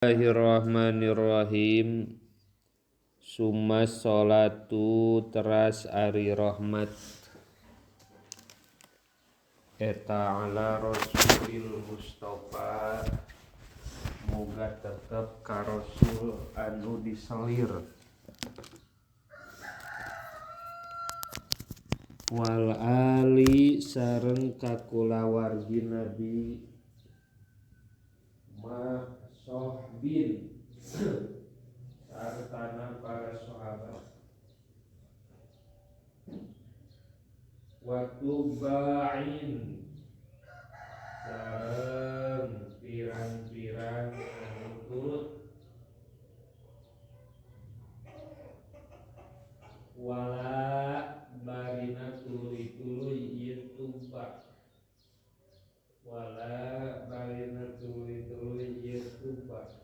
Bismillahirrahmanirrahim. Summa sholatu teras ari rahmat eta ala rasulil mustofa muga tetep ka rasul anu diselir wal ali sareng kakulawargi nabi sohbin sartana para sahabat waktu ba'in sareng pirang-pirang anu turut wala barina tuluy-tuluy ieu tumpah wala barina tuluy-tuluy ieu tumpah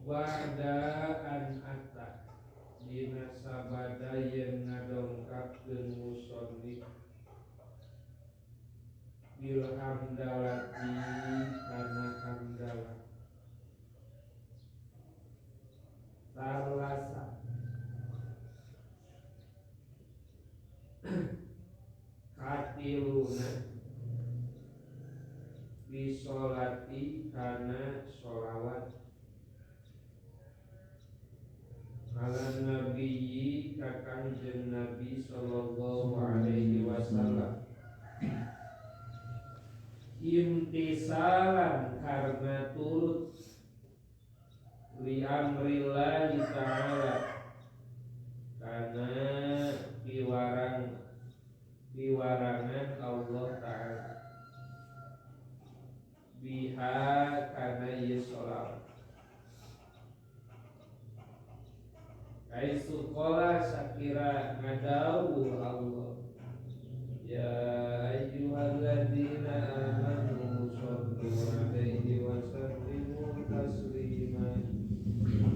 wadaan atak dina sabada yang ngadongkapkeun musannif bil hamdalati kana hamdalah salasa katiluna bisolati kana sholawat ala nabiyyi ka kanjeng nabi sallallahu alaihi wasallam imtisalan karena turut li amrillahi ta'ala karena piwarangan Allah ta'ala biha karena ieu sholawat kaisu qala sakira ngadawuh Allah ya ayyuhalladzina amanu shallu alaihi wa sallimu taslima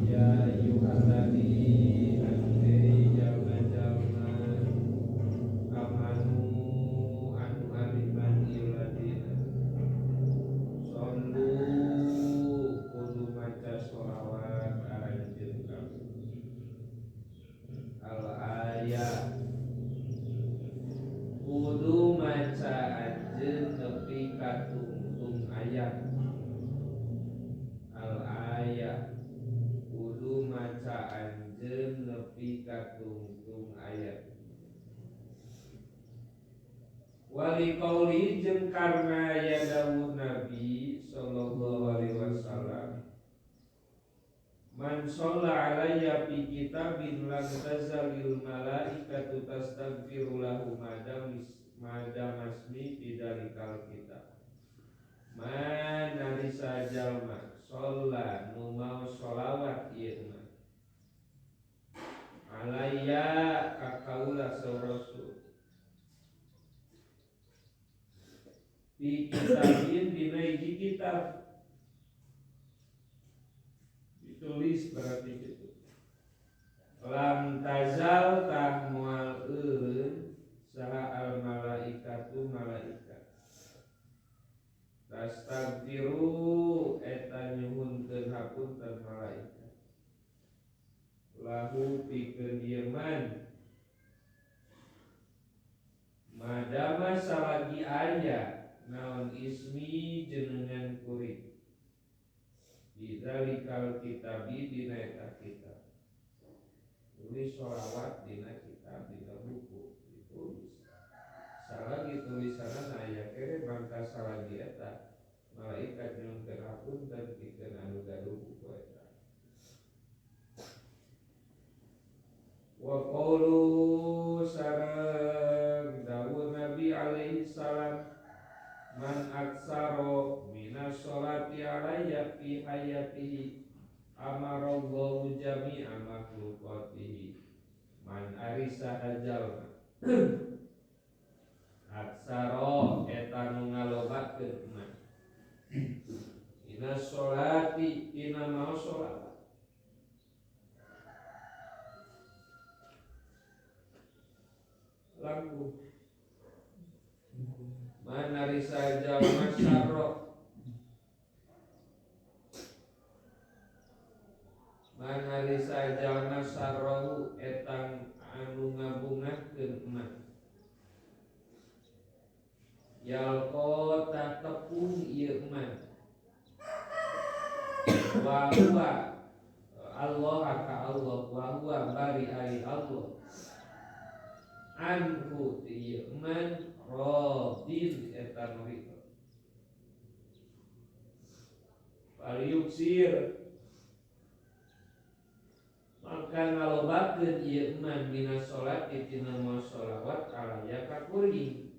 ya ayyuhalladzina jalma amanu anu aliman illadina shallu kudu maca sholawat aranjeun kamu al ayat kudu maca anjeun nepi ka tungtung ayat al ayat kudu maca anjeun nepi ka tungtung ayat wali qauli jeung karna ya dawuh nabi sallallahu alaihi wasallam man shalla alayya fi kitabin lam tazalil malaikatu tastaghfiru lahu madamasmi bidalikal kitab man narisa jalma shalla nu mau sholawat ieu mah alayya ka kaula rasul fi kitabin dina hiji kitab tulis berarti gitu lam tazal tah moal eureun saha al malaikatu malaikat tastaghfiru eta nyuhunkeun hapunten malaikat lahu pikeun ieu man madama salagi aya naon ismi jenengan kuring bidzalikal kitabi dina eta kitab tulis sholawat dina kitab dina buku ditulis salagi tulisanna aya kere mangka salagi eta malaikat nyuhunkeun hapunten pikeun anu gaduh buku eta wa qaulu sareng dawuh nabi alaihi salam man aksaro minas sholati alayya fi hayatihi amarallahu jami'a makhluqatihi man arisa hajal aksaro eta nu ngalobatkeun man minas sholati tina mau sholawat langkung manarisa jalma syarro ari sajalna sarrohu etang anu ngabungahkeun eman yalko tak tepung ieu eman wa huwa Allah ka Allah wa huwa bari ari Allah anhu ieu eman radin eta ridho paliuksir maka ngalobakeun ieu eman minas sholati tina moal sholawat alaya ka kuring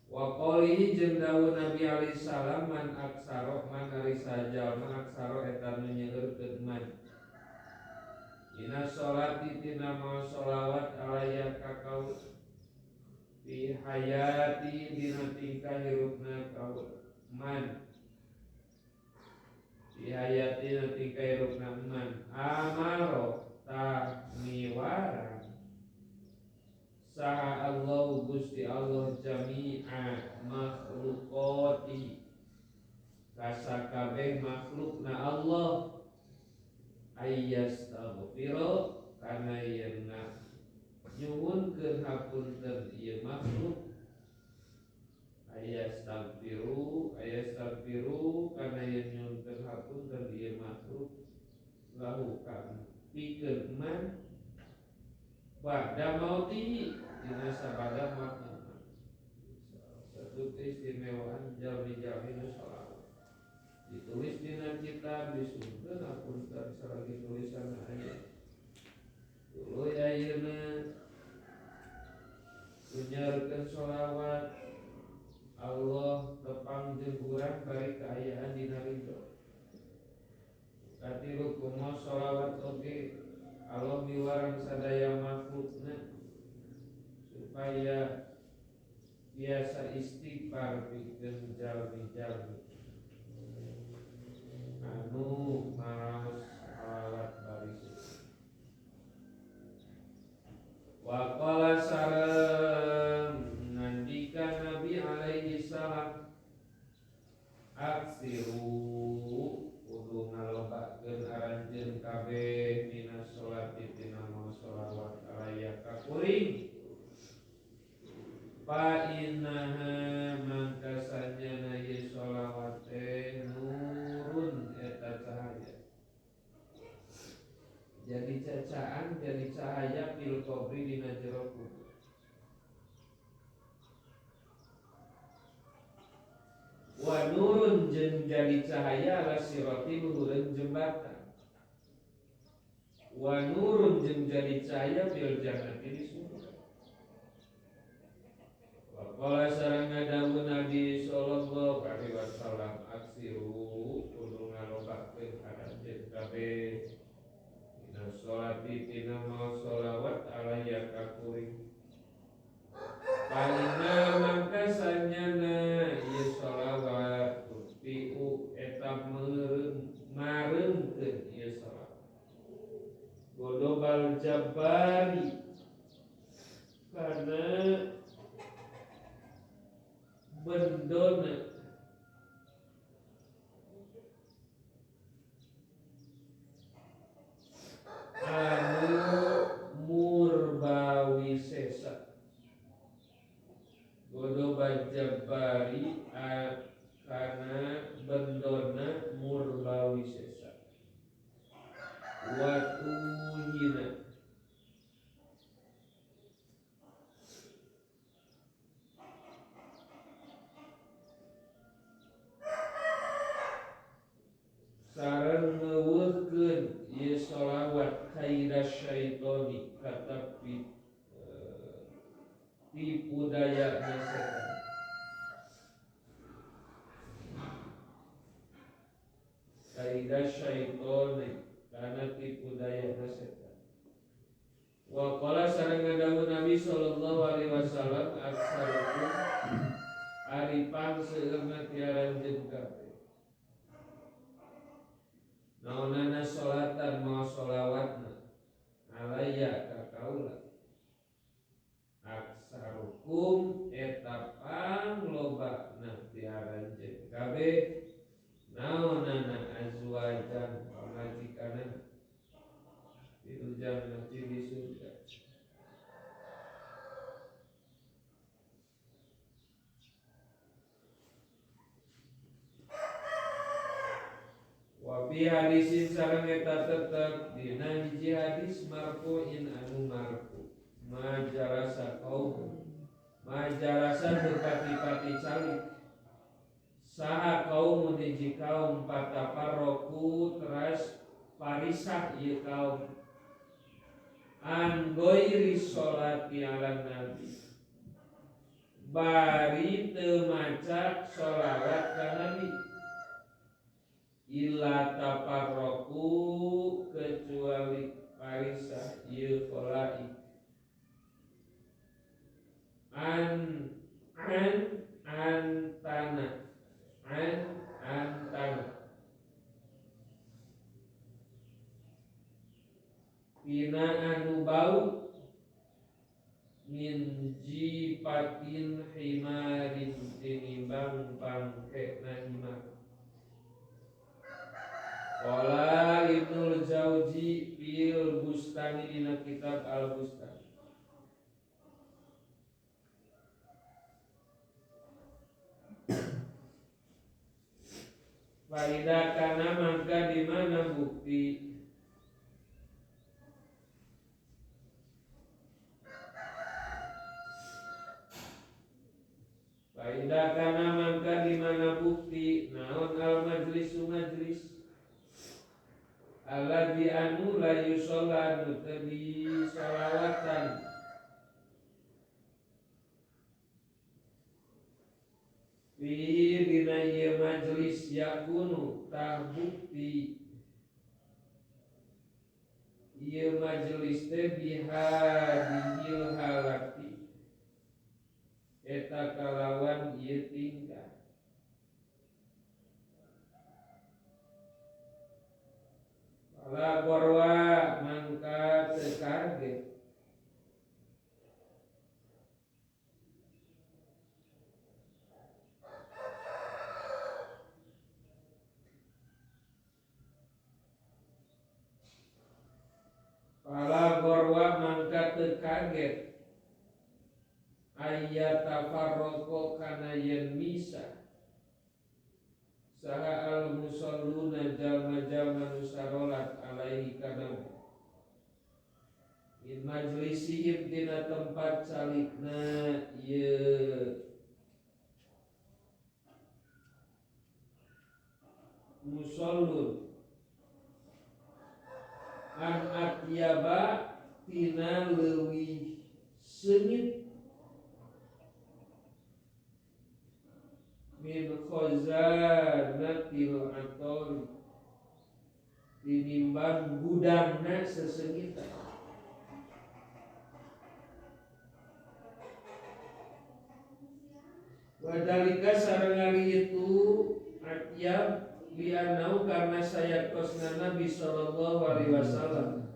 wa qalihi jeung dawuh Nabi alaihi salam man aksaro man ari sajalma aksaro eta nu nyeueurkeun eman minas sholati tina moal sholawat alaya ka kaul fi hayati dina tingkah hirupna kaul man fi hayati dina tingkah hirupna man amaro ta miwara saha Allah Gusti Allah jami'a makhlukati kasakabeh makhlukna Allah ayyastaghfira kana yen nyuwunkeun hapunten ieu makhluk ayastaghfiru kana yen nyuwunkeun hapunten ieu makhluk lahu kana pikeun eman ba'da mauti dina sabada mautna satu keistimewaan jalmi-jalmi nu sholawat ditulis dina kitab disumpkeun hapunten sareng tulisan aya tuluy ayeuna kunyaurkeun sholawat Allah tepang jeung urang bari kaayaan dina ridho katilu kumaha sholawat oge Allah miwarang sadaya makhlukna supaya biasa istighfar pikeun jalmi-jalmi anu maos sholawat bari wa qala sareng ngandika Nabi alaihi salam aksiru kudu ngalobakeun aranjeun kabeh minas sholati tina moal sholawat alaya ka kuring fa innaha mangka sanjana ye sholawat teh nurun eta cahaya jadi cacaan jadi cahaya fil qabri dina jero kubur wa nurun jeung jadi cahaya ala sirati luhureun jembatan wa nurun jeung jadi cahaya fil jannati di surga wa qala sareng dawuh Nabi sallallahu alaihi wasallam aksiru kudu ngalobakeun aranjeun kabeh dina sholati tina moal sholawat alaya ka kuring palina mangka sanyana ieu sholawat tutiu eta mareungkeun ieu sholawat godobal jabbari kana bendona anu murbawi sesa godobal jabbari kana bendona murbawi sesa watuhina sareng ngeuweuhkeun ieu sholawat kaida syaitoni kata tipu daya setan kaida syaitoni kana tipu daya setan wa qala sareng dawuh Nabi sallallahu alaihi wasallam aksarukum aripan seueurna tiaranjeun kabeh naonana sholatan mau sholawatna alaya ka kaula aksarukum eta panglobana tiaranjeun kabeh naon fi hadisin sareng eta tetep dina hiji hadis marfu'in anu marfu majalasa kaum majalasa berpati-pati calik saha kaum hiji kaum pataparroku teras parisah ieu kaum an ghairi sholati ala nabi bari teu maca sholawat ka nabi illa taparroku kecuali parisah ieu qolai antana pina anu bau min jipatin himarin tinimbang pangkena himar. Qala Ibnul Jauzi fil Bustani dina kitab Al Bustan. Faida kana mangka di mana bukti Faida kana mangka di mana bukti naon al majlisu majlis alladzi anu la yusalla anu tadi salawatan fi dina ieu majlis yakunu tah bukti ieu majlis teh biha dihil halati eta kalawan ieu tingkah pala korwa mangka teu kaget pala gorwa mangka teu kaget ayat tafarroko kana yen misa saha al musalluna jalma-jalma nu sarolat alaihi kana min majlisihim tina tempat calikna ieu musallun an atyaba tina leuwih seungit min khazanatil atol tinimbang gudangna seseungitan wadalika sareng ari itu atyab lianau karena saya kosna Nabi sallallahu alaihi wasallam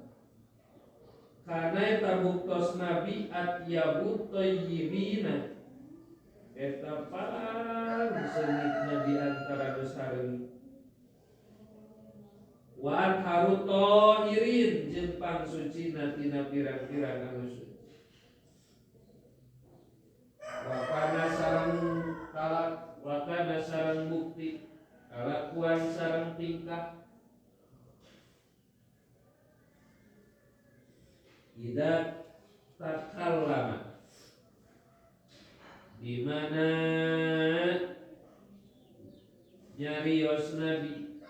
karena eta buktos Nabi atyabu thayyibina eta paling seungitna di antara nu sareng wa haru tahirin jeung pangsucina tina pirang-pirang anu suci wakana sareng bukti kalakuan sareng tingkah ida takallama di mana nyarios Nabi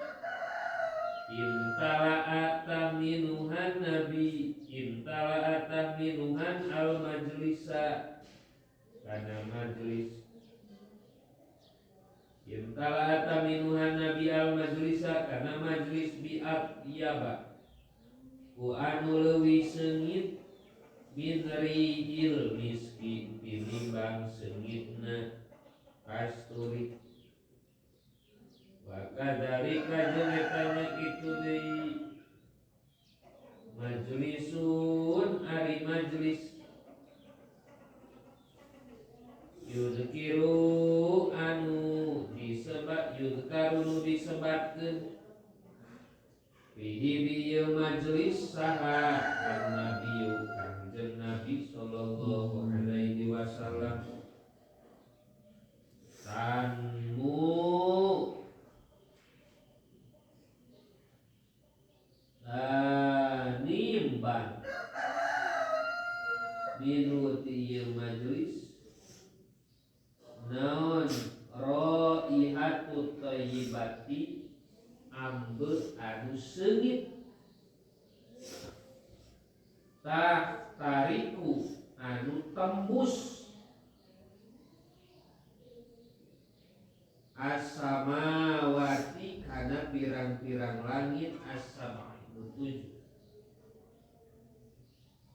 intala tahminuhan al majlisa kana majlis intala tahminuhan Nabi al majlisa kana majlis bi'at yaba ku anu leuwih seungit min rihil miski tinimbang seungitna kasturi wa kadzalika jeung eta nya kitu deui majlisun ari majlis yuzkiru anu disebatkeun fihi dieu majlis saha an-nabiyyu kanjeng Nabi sallallahu alaihi wasallam tanmu anu seungit tariku anu tembus as-samawati kana pirang-pirang langit as-sab'a nu 7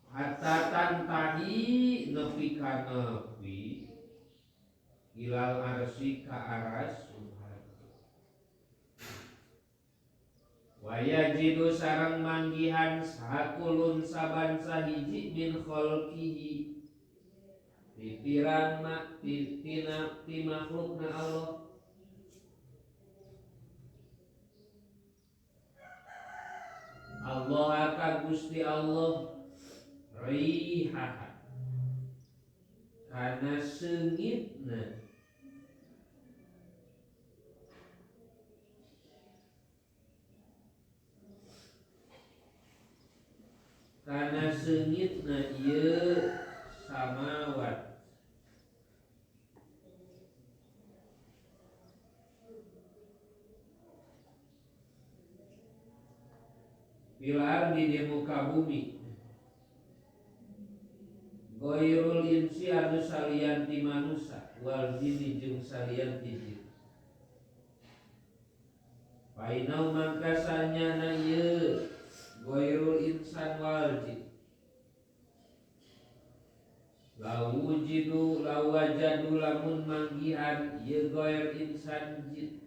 hatta tantahi nepi ka nepi ilal arsy ka aras wayajidu sareng manggihan sakulun saban sahiji min khalqihi pirang ti makhlukna Allah Allah akan Gusti Allah rihaha kana seungitna ieu samawat pilar di muka bumi goirul insi anu salian ti manusia wal jinni jeung salian ti jin painau mangka sanyana ieu goirul insan wal jin lawajadu lamun manggihan ieu goir insan jin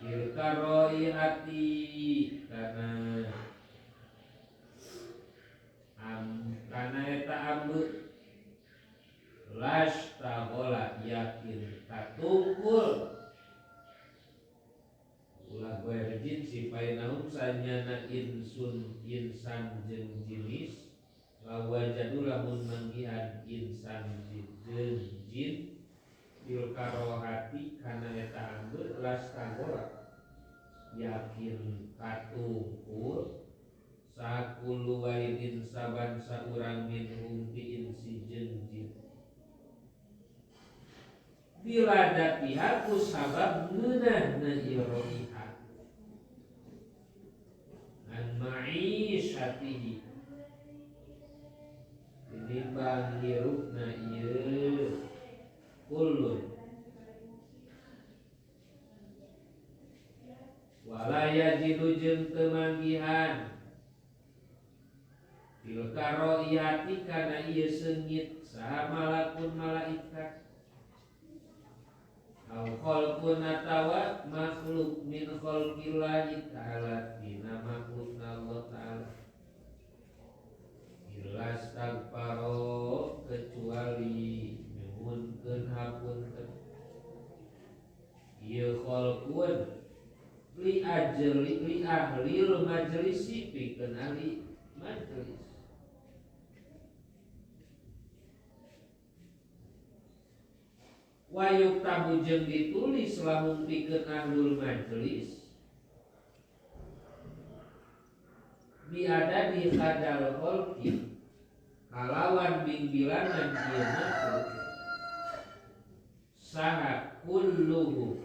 ilkaroi hati kana eta ambe las tahola yakin katungkul ulah goer jin sipai naum sanyana insan jeung jinis lawajadu lamun manggihan insan jeung jin bil karohati kana eta ambe las tahola yakin katungkul sakulu wahidin saban saurang minhum ti insi jeung jin bila datiha ku sabab ngeunahna iroiha an ma'isyatihi tinimbang hirupna ieu kullun wala yajidu jeung teu manggihan fil karoiyati kana ieu seungit saha malakun malaikat au khalqun atawa makhluk min khalqillahi ta'ala tina makhlukna Allah ta'ala illa stagfaro kecuali nyuhunkeun hapunten ieu khalqun li ahlil majlisi pikeun ahli majlis wayuk tabu jeung ditulis lamun pikeun ahlul majlis biada di hadal khalqi kalawan bilangan ieu makhluk saha kulluhu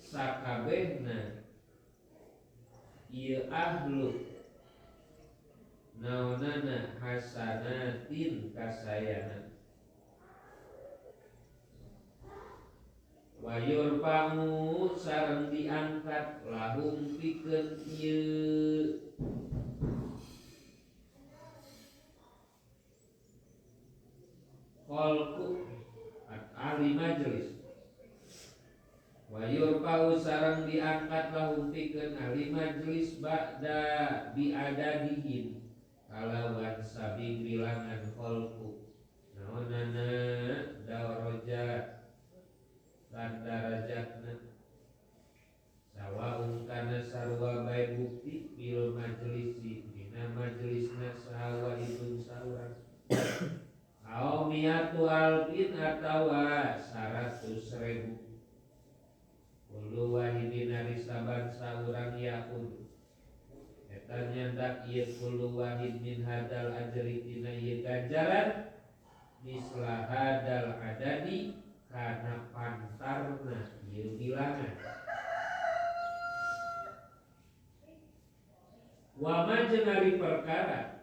sakabehna ieu ahluk naonana hasanatin kasayangan wayur pangu sareng diangkat lahum pikeun ieu khalqu ahli majlis wayur pangu sareng diangkat lahum pikeun ahli majlis ba'da biadadihim kalawan sabing bilangan khalqu naonana darajat lan darajatna sawaun kana sarua bae bukti bil majlisi dina majlisna sahawa ibun saurang au miatu alfin atawa 100.000 kullu wahidin ari saban saurang yakun eta nyandak ieu kullu wahid min hadal ajri tina ieu ganjaran misla hadal adadi kana pantarna ieu bilangan Wa ma jeung ari perkara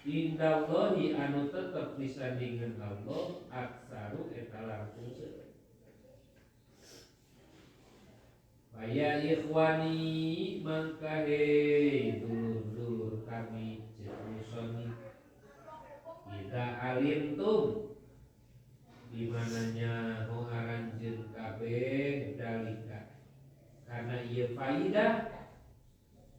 indallahi anu tetep disandingan Allah aksaru eta langkung seueur. Faya ikhwani mangka he dulur-dulur kami ceusoni kita alimtum di mananya ngaranjeun kabeh dalika karena ieu faidah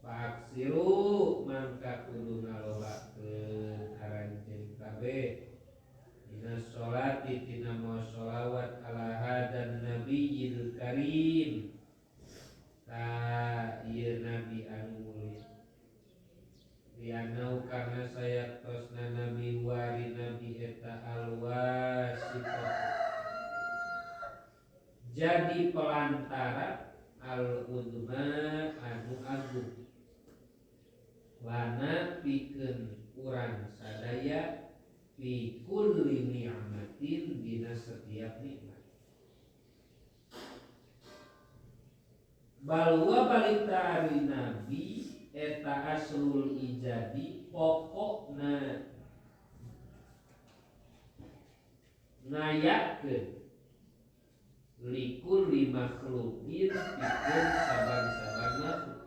Paksiru mangka kudu ngalobakeun aranjeun kabeh dina sholati tina maos sholawat ala hadan nabiyil karim ka ieu nabi anu mulia lianau karna saya tosna nabi wari nabi eta alwasitah jadi pelantara al-udma anu agung lana pikeun urang sadaya fi kulli ni'matin dina setiap nikmat. Balwa balita ari nabi eta aslul ijadi pokokna ngayakeun likulli makhluqin pikeun saban-saban makhluk.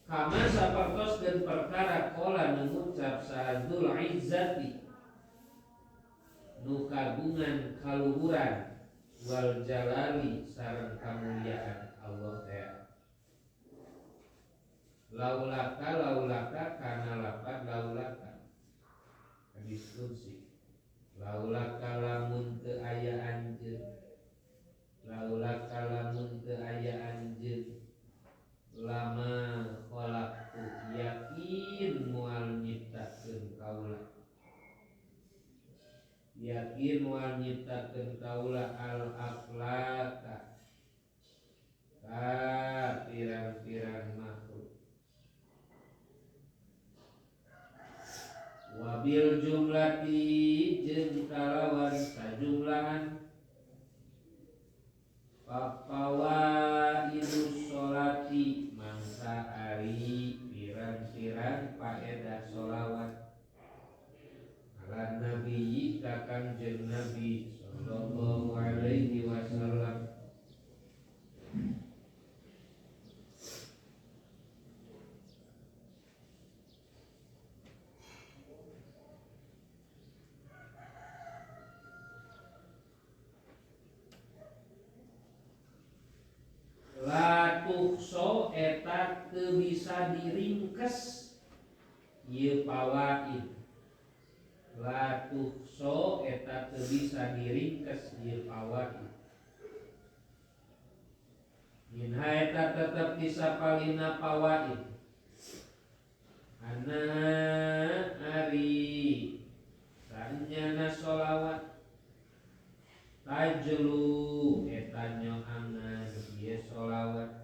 Kama sapertos dan perkara kola mengucap sa'adul izzati nu kagungan kaluhuran wal jalali sareng kamuliaan Allah teh. Laulaka kana lapan laulaka diskusi laulaka lamun teu aya anjeun laulaka lamun teu aya anjeun lama khalaqtu yakin moal nyiptakeun kaula yakin moal nyiptakeun kaula al akhlaka ka pirang-pirang makhluk wabil jumlati jeung kalawan sajumlahan papawa idus sholati mangsa ari pirang-pirang paedah sholawat ala nabi ka kanjeng nabi sallallahu alaihi wasallam. Latukso eta teu bisa diringkes ieu pawaid. Latukso eta teu bisa diringkes ieu pawaid. Minha eta tetep disapalina pawaid. Ana ari sanjana sholawat tajlu eta nyoangan ieu sholawat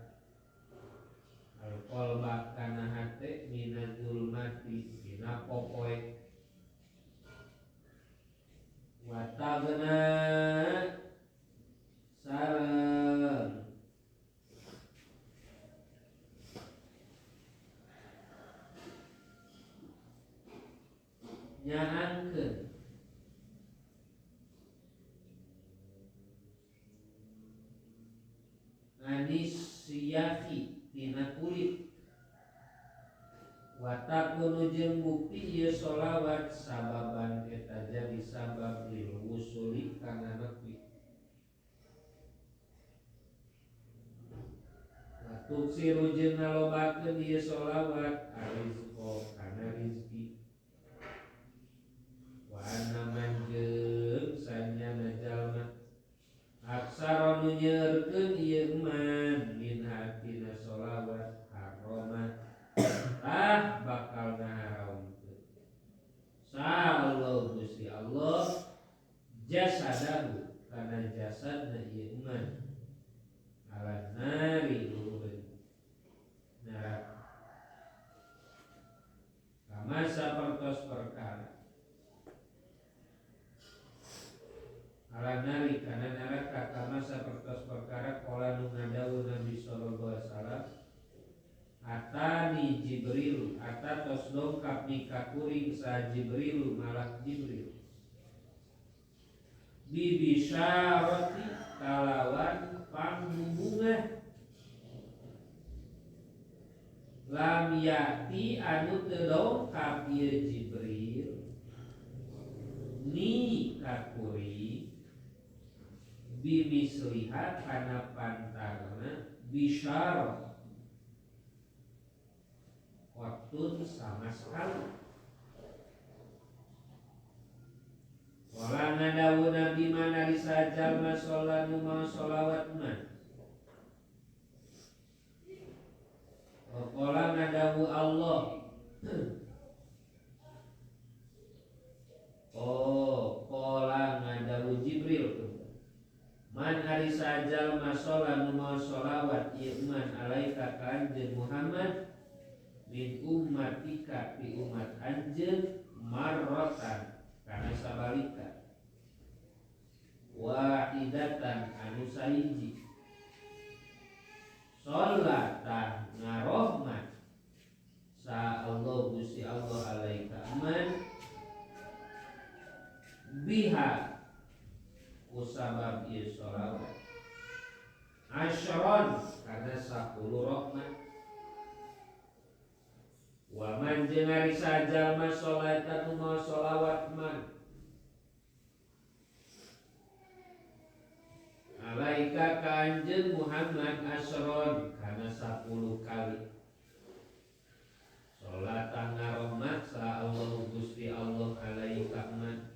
al-qalba kana hate minazul mati dina popoe wa tagna sareng nyaangkeun anis siyahi tina kulit watakunu jeung bukti ieu sholawat sababan eta jadi sabab lil wusuli kana nepi watuk siru jeung ngalobakeun ieu sholawat arizqo kana rizki wa ana manjeung sanyana jalma aksara nu nyeurkeun ieu man min hatina sholawat haroma bakal ngaharamkeun sallallahu Gusti Allah jasadahu kana jasadna ieu man ala nari luhureun neraka kama sapertos perkara ala nari kana neraka kama sapertos perkara kata tos dongkap mika kuring sa Jibril malak Jibril bibisyarati kalawan pangbubungah lam yati anu teu dongkap ieu Jibril ni ka kuring bimislihat kana pantarna bisyarah waktun sama sekali. Wala ngadawu Nabi mana risajal masolanu ma solawat man. Wala ngadawu Allah. Qala ngadawu Jibril. Man arisajal masolanu ma solawat iman alaika ka anjeun Muhammad min ummatika fi umat anjeun marratan kana sabalika wahidatan anu sahiji sholatan ngarohmat sa Allah Gusti Allah alaika man biha usabab ieu sholawat asyron kana 10 rahmat wa man jeung ari sajal ma sholatan ma sholawat man alaika ka anjeun Muhammad asyron kana 10 kali sholatan rahmat sa Allah Gusti Allah alaika man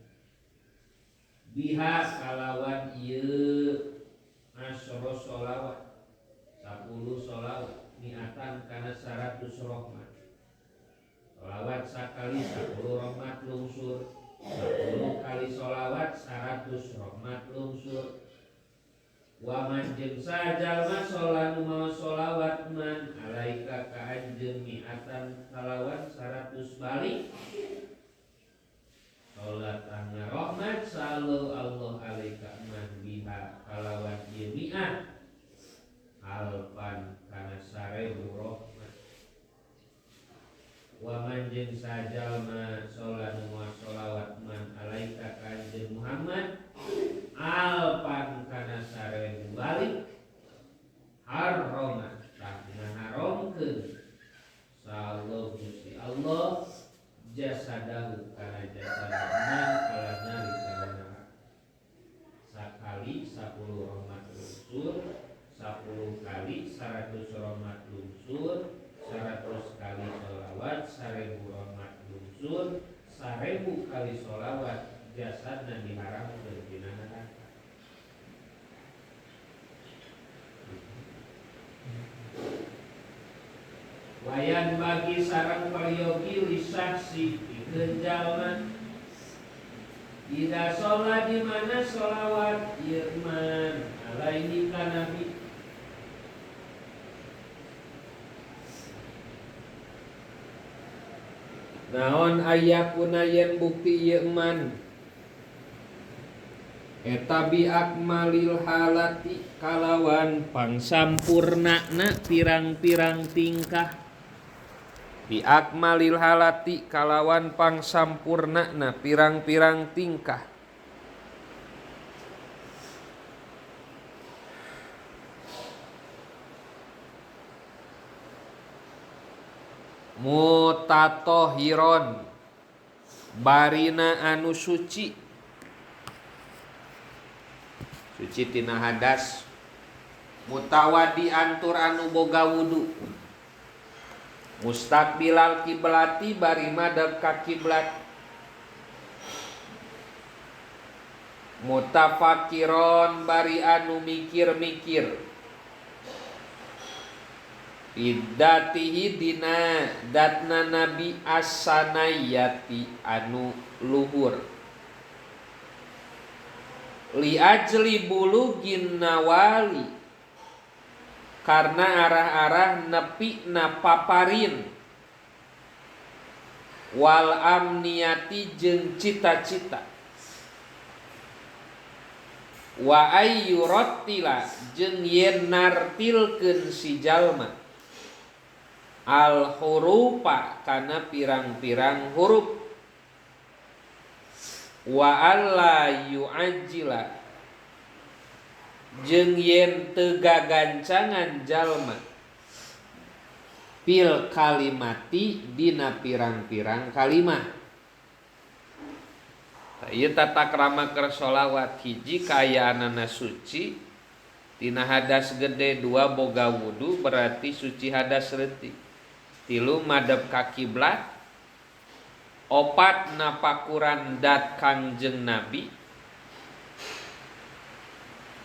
biha kalawan ieu asyro sholawat 10 sholawat niatan kana 100 rahmat sholawat sakali 10 rahmat lungsur 10 kali sholawat 100 rahmat lungsur wa man jeung sajalma sholanu ma sholawat man alaika ka anjeun miatan kalawan 100 balik sholatan rahmat sallu Allah alaika man biha kalawan ieu mi'ah alfan kana 1000 rahmat wa man jeung sajalma sholanu ma sholawat man alaika ka anjeun Muhammad alfan kana 1000 balik harrama tah ngaharamkeun sa Allah Gusti Allah jasadahu kana jasad man ala nari kana neraka sakali 10 rahmat lungsur 10 kali 100 rahmat lungsur 100 kali sholawat 1000 rahmat lungsur 1000 kali sholawat jasadna diharamkeun dina neraka. Wayan bagi sareng pariogi lisaksi pikeun jalma ida sholat di mana sholawat ieu man alaihi ka nabi naon aya kunayen bukti ieu man eta bi akmalil halati kalawan pangsampurnana pirang-pirang tingkah bi akmalil halati kalawan pangsampurnana pirang-pirang tingkah mutatohiron barina anu suci tina hadas mutawadi antur anu boga wudu mustaqbilal kiblati bari madhab ka kiblat mutafakiron bari anu mikir-mikir idatihi dina datna nabi asanayati anu luhur li ajli bulugin nawali karena arah-arah nepi na paparin wal amniati jeung cita-cita wa ayyurattila jeung yen nartilkeun si jalma al hurufa kana pirang-pirang huruf wa alla yu'ajjila jeung yen teu gagancangan jalma pil kalimati dina pirang-pirang kalimat. Ieu tata krama keur sholawat hiji kaayaanana suci tina hadas gede, 2 boga wudu berarti suci hadas leutik, 3 madep ka kiblat, 4 napakuran dat Kangjeng Nabi,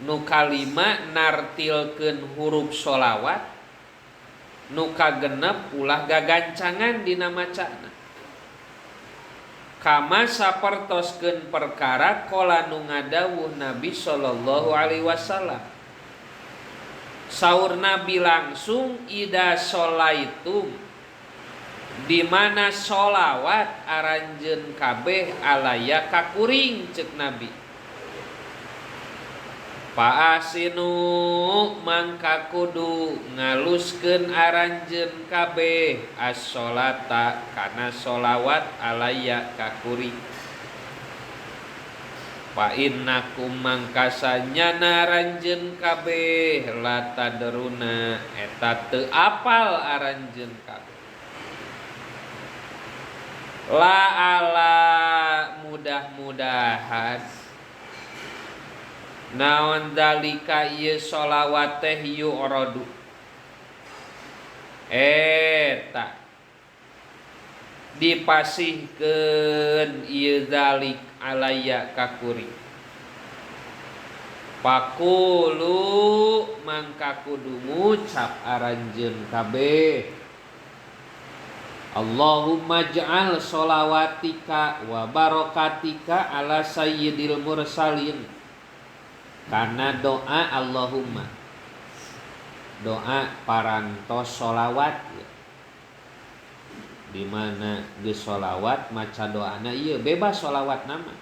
nu kalima nartilkeun huruf sholawat, nu kagenep ulah gagancangan dina macana. Kama sapertoskeun perkara qala nu ngadawuh Nabi sallallahu alaihi wasallam. Saur Nabi langsung ida sholaitum, di mana sholawat aranjeun kabeh alaya kakuring cek Nabi. Paasinu mangka kudu ngaluskeun aranjeun kabeh as-sholata kana sholawat alaya kakuring. Fa innakum mangka sanyana aranjeun kabeh latadruna eta teu apal aranjeun kabeh. La ala mudah-mudahan naon dalika ieu sholawat teh yu'radu eta dipasihkeun ieu zalik alaya kakuri. Pakulu mangka kudu ngucap aranjeun kabeh Allahumma ja'al sholawatika wa barakatika ala sayyidil mursalin. Karena doa Allahumma, doa parantos sholawat ya. Dimana geus sholawat maca doana ieu bebas sholawat nama.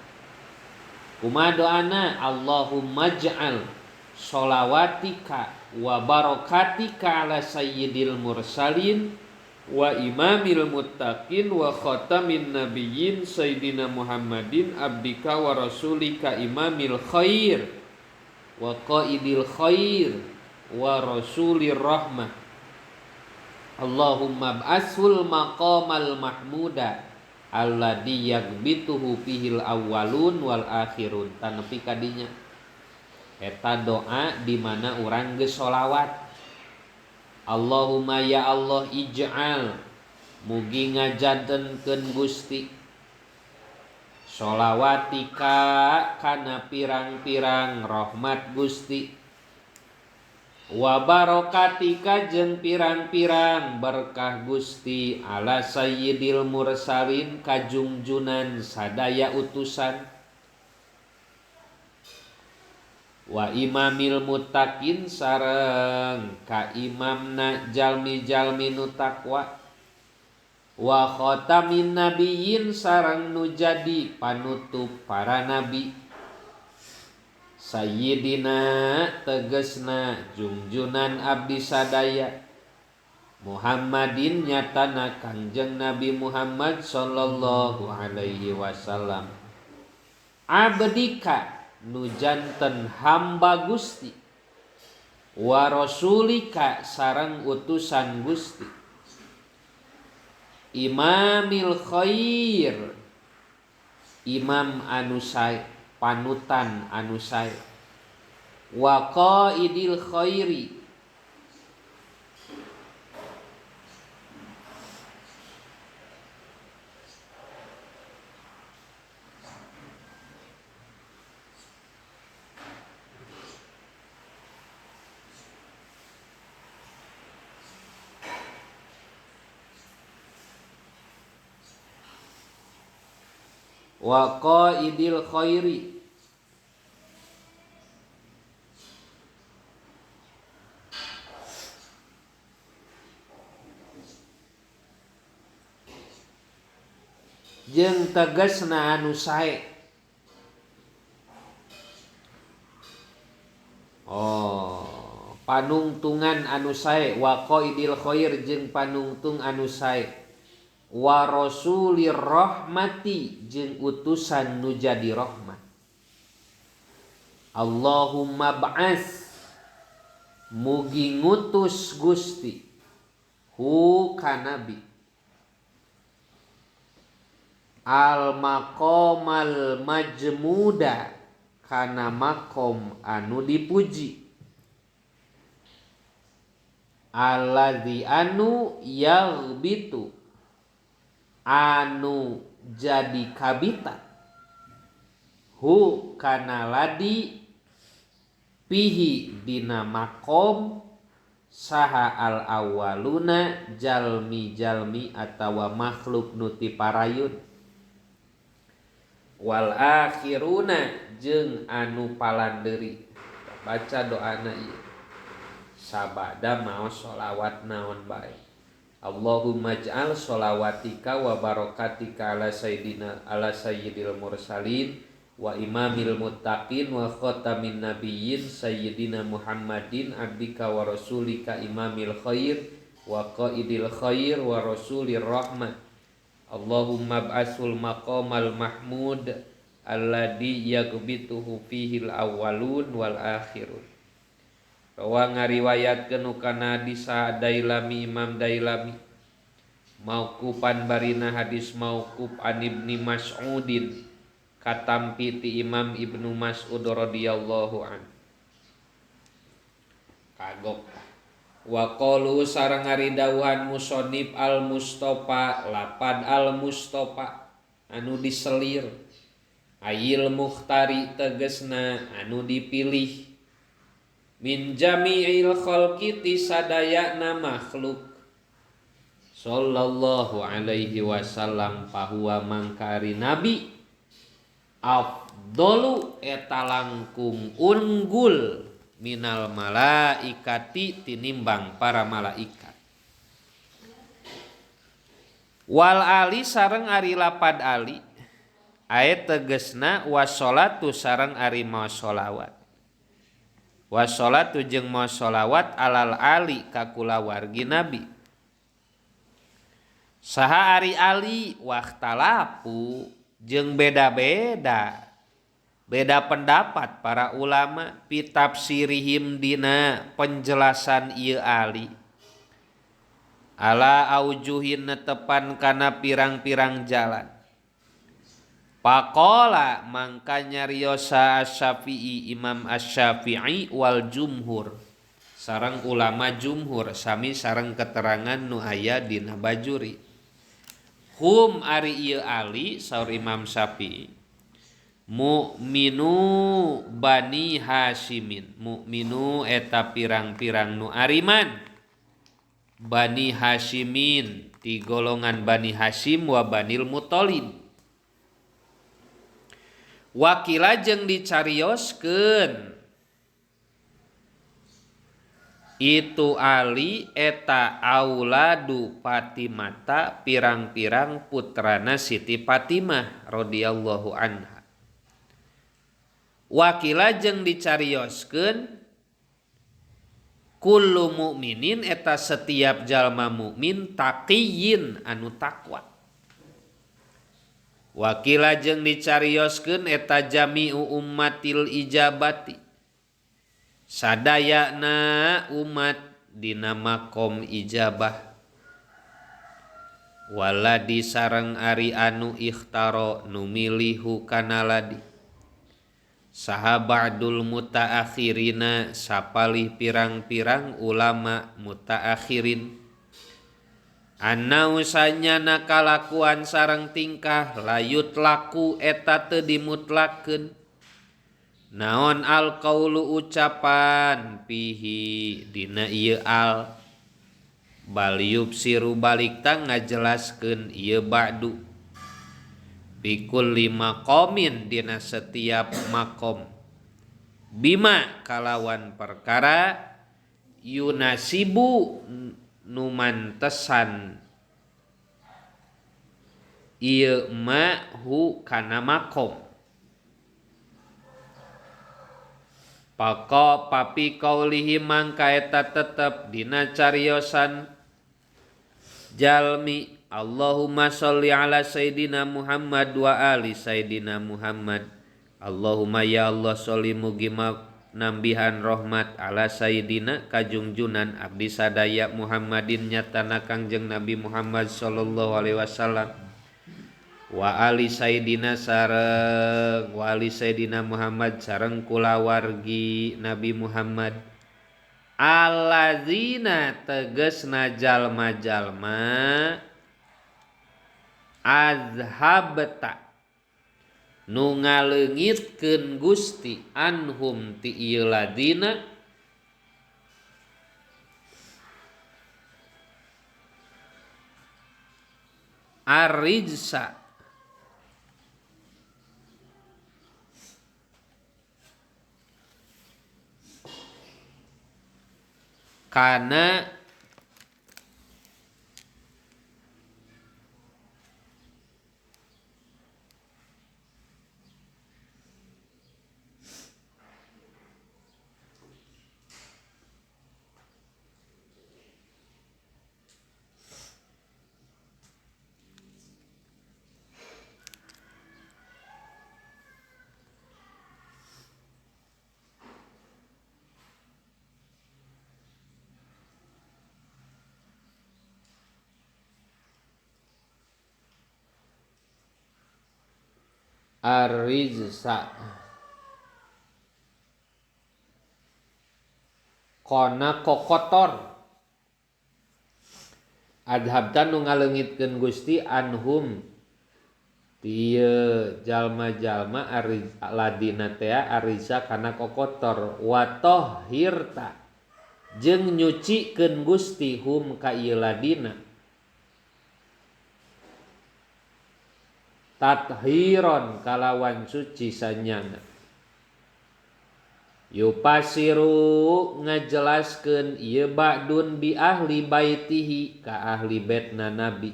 Kumaha doana? Allahumma ja'al sholawatika wa barakatika ala sayyidil mursalin wa imamil muttaqin wa khatamin nabiyyin sayyidina Muhammadin abdika wa rasulika imamil khair wa qaidil khair wa rasulir rahmah. Allahumma ba'asul maqamal mahmuda alladhi yagbituhu fihil awwalun wal akhirun. Tanepi kadinya eta doa di mana urang geus sholawat. Allahumma ya Allah ij'al mugi ngajadenkeun Gusti sholawatika kana pirang-pirang rahmat Gusti wa barakatika jeung pirang-pirang berkah Gusti ala sayyidil mursalin kajungjunan sadaya utusan wa imamil muttaqin sareng ka imamna jalmi-jalmi nu takwa wa khatamin nabiyyin sareng nu jadi panutup para nabi sayyidina tegesna jungjunan abdi sadaya Muhammadin nyatana Kangjeng Nabi Muhammad sallallahu alaihi wasallam abdika nu janten hamba Gusti wa rasulika sareng utusan Gusti imamil khair imam anu sae panutan anu sae wa qaidil khairi wa qaidil khairi jeung tegasna anu sae. panungtungan anu sae wa qaidil khair jeung panungtung anu sae wa rasulir rahmati jeung utusan nu jadi rahmat. Allahumma ba'as mugi ngutus Gusti hu ka nabi al maqamal majmuda kana makom anu dipuji alladzi anu yaghbitu anu jadi kabita hu kana ladi pihi dina makom saha al awaluna jalmi atawa makhluk nuti parayun wal akhiruna jeung anu palandeuri. Baca doana ieu sabada maos sholawat naon bae. Allahumma ij'al sholawatika wa barakatika ala sayyidil mursalin wa imamil muttaqin wa khatamin nabiyyin sayyidina Muhammadin abdika wa rasulika imamil khair wa qaidil khair wa rasulir rahmah. Allahumma ba'asul maqamal mahmud alladhi yaghbituhu fihil awwalun wal akhirun. Rawa ngariwayatkeun kana hadis Dailami Imam Dailami mauqupan barina hadis mauquf an Ibnu Mas'udin katampi ti Imam Ibnu Mas'ud radhiyallahu an. Kagok wa qalu sareng ari dawuhan musannif al Mustofa lapad al Mustofa anu diselir ayil mukhtari tegesna anu dipilih min jami'il khalqi ti sadayana makhluk sallallahu alaihi wasallam pahuwa mangkari nabi afdalu eta langkung unggul minal malaikati tinimbang para malaikat. Wal ali sareng ari lapad ali aya tegesna wassalatu sareng ari maos sholawat. Wassalatu jeung maos sholawat alal ali ka kulawargi nabi. Saha ari ali waktalapu jeung beda-beda pendapat para ulama pitafsirihim dina penjelasan ieu ali ala aujuhin netepan kana pirang-pirang jalan. Faqala mangka nyariosa Asy-Syafi'i Imam Asy-Syafi'i wal jumhur sareng ulama jumhur sami sareng keterangan nu aya dina bajuri. Hum ari ieu ali saur Imam Syafi'i mu'minu bani Hashimin. Mu'minu eta pirang-pirang nu ariman bani Hashimin ti golongan bani Hashim wa banil Muthalib. Wakila jeung dicarioskeun itu ali eta auladu Fatimata pirang-pirang putrana Siti Fatimah radhiyallahu anha. Wakila jeung dicarioskeun kullu mukminin eta setiap jalma mukmin taqiyyin anu takwa. Wakila jeung dicarioskeun eta jami'u ummatil ijabati sadayana umat dina makom ijabah. Waladi sareng ari anu ikhtaro nu milihu kana ladi saha ba'dul mutaakhirina sapalih pirang-pirang ulama mutaakhirin anna usanyana kalakuan sareng tingkah layut laku eta teu dimutlakeun naon al qaulu ucapan pihi dina ieu al bal yubsiru balikta ngajelaskeun ieu ba'du bikul lima qomin dina setiap makom bima kalawan perkara yunasibu numantesan ieu ma hu kana makom Pako papi kaulihi mangka eta tetep dina cariosan jalmi Allahumma sholli ala Sayyidina Muhammad wa ali Sayyidina Muhammad. Allahumma ya Allah sholli mugi nambihan rahmat ala Sayyidina kajungjunan abdi sadaya Muhammadin nyatana Kangjeng Nabi Muhammad sallallahu alaihi wasallam wa ali Sayyidina sareng wa ali Sayyidina Muhammad sareng kulawargi Nabi Muhammad allazina tegesna jalma-jalma azhabta nu ngaleungitkeun Gusti anhum ti ieu ladina arrijsa kana arrijsa kona kokotor adhabtan nu ngaleungitkeun Gusti anhum tieu jalma-jalma ladina teh arrijsa kana kokotor wa tahhirta jeung nyucikeun Gusti hum ka ieu ladina tathiron kalawan suci sanyana yupasiru ngajelaskeun ieu ba'dun bi ahli baitihi ka ahli baitna nabi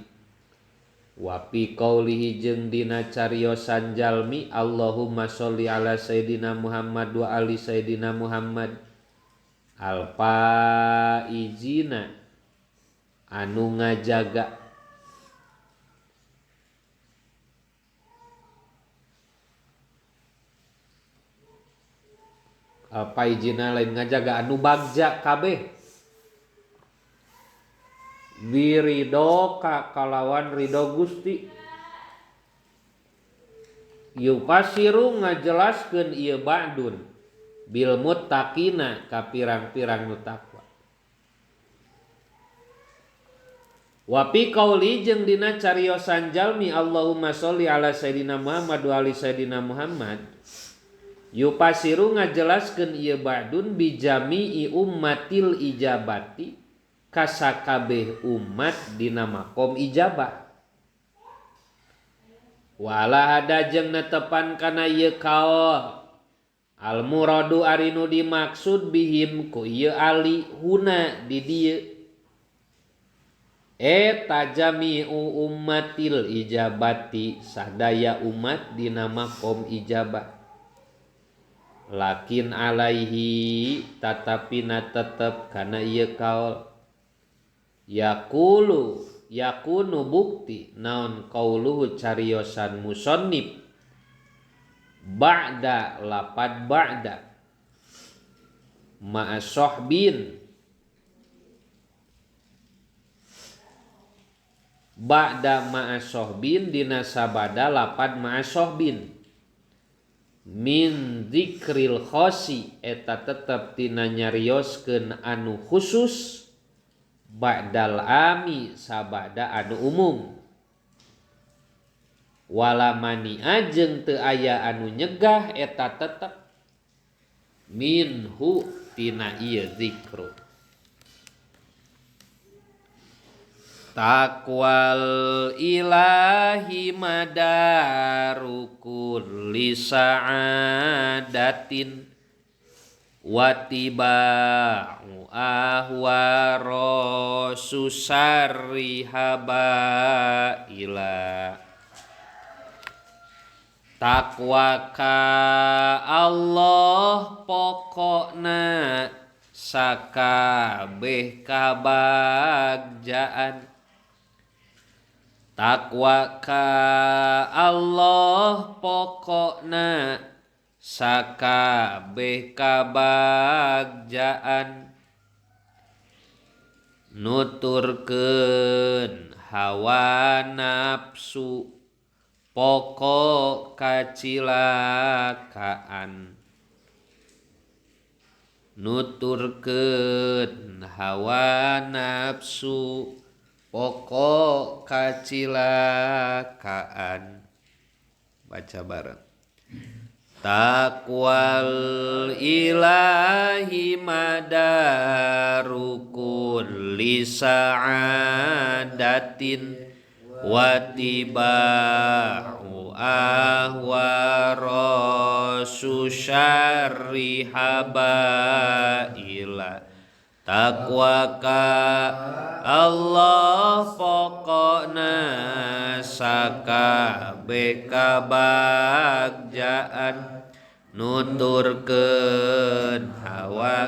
wa fi qaulihi jeung dina cariosan jalmi Allahumma sholli ala Sayyidina Muhammad wa ali Sayyidina Muhammad alfaizina anu ngajaga alfaizina lain ngajaga anu bagja kabeh wirido kalawan ridho Gusti yupasiru ngajelaskeun ieu ba'dun bil muttaqina ka pirang-pirang nu takwa wa fi qauli jeung dina cariosan jalmi Allahumma sholli ala Sayyidina Muhammad wa ali Sayyidina Muhammad yupasiru ngajelaskeun ieu ba'dun bi jami'i ummatil ijabati kasakabeh umat dina makom ijabah wala hada jeung netepan kana ieu kaul al muradu ari nu dimaksud bihim ku ieu ali huna di dieu eta jami'u ummatil ijabati sadaya umat dina makom ijabah lakin alaihi tatapina tetep kana ieu kaul yakunu bukti naon qauluhu cariosan musannif ba'da lapad ba'da ma'asohbin ba'da ma'asohbin dina sabada lapad ma'asohbin min dzikril khosi eta tetep tina nyarioskeun anu khusus ba'dal ami sabada anu umum wala mani'a jeung teu aya anu nyegah eta tetep minhu tina ieu zikru taqwal ilahi madaru kulli sa'adatin watiba'u ahwaro susarri habaila Takwa ka Allah pokokna sakabeh kabagjaan. Takwa ka Allah pokokna sakabeh kabagjaan. Nuturkeun hawa nafsu pokok kacilakaan. Nuturkeun hawa nafsu pokok kacilakaan. Baca bareng. Takwal ilahi madaru kulli sa'adatin watiba'u ahwarasu syarri habaila. Takwa ka Allah pokokna sakabeh kabagjaan. Nuturkeun hawa